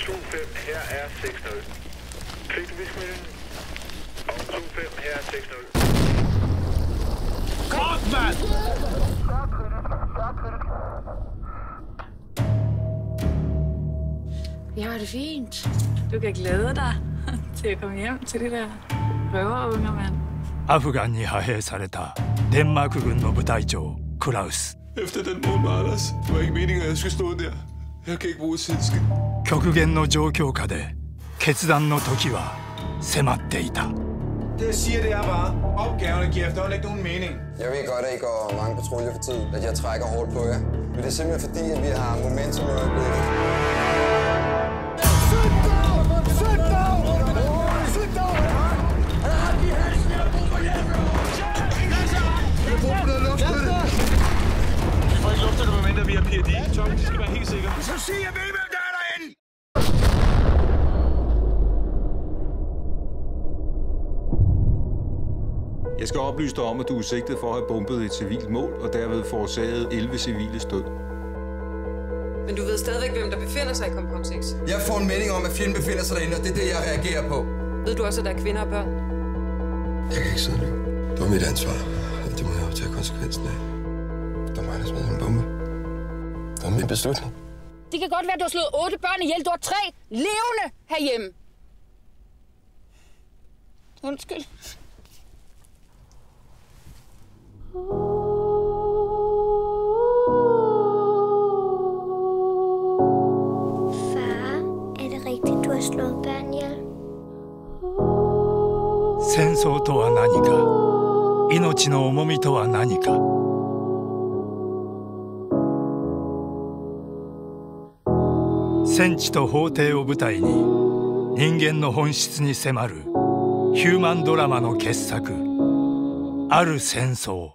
2-5, her er 6-0. Fik du vismidlen? Og 2-5, her er 6-0. Godt, mand! Jeg har det fint. Du kan glæde dig til at komme hjem til de der røverunger, mand. アフガンに派兵されたデンマーク軍の部隊長クラウス。 Efter den morgen med Anders, var ikke meningen, at jeg skulle stå der. Jeg kan ikke bruge sidsk. 極限の状況下で決断の時は迫っていた。 Det jeg siger, det er bare, opgaverne giver efterhånden ikke nogen mening. Jeg ved godt, at I går mange patruljer for tiden, at jeg trækker hårdt på jer. Men det er simpelthen fordi, at vi har momentum i øjeblikket. Vi får ikke luftet det, medmindre vi har PID. Tom, de skal være helt sikre. Så sig, jeg ved, hvem der er derinde! Jeg skal oplyse dig om, at du er sigtet for at have bombet et civilt mål, og derved forårsaget 11 civile død. Men du ved stadigvæk, hvem der befinder sig i Compound 6? Jeg får en melding om, at fjenden befinder sig derinde, og det er det, jeg reagerer på. Ved du også, at der er kvinder og børn? Jeg kan ikke sidde nu. Det var mit ansvar, og det må jeg jo tage konsekvensen af. Det var mig, der smed en bombe. Det var min beslutning. Det kan godt være, at du har slået 8 børn ihjel. Du har 3 levende herhjemme. Undskyld. Far, er det rigtigt, du har slået børn ihjel? 戦争とは何か、命の重みとは何か。戦地と法廷を舞台に人間の本質に迫るヒューマンドラマの傑作、ある戦争。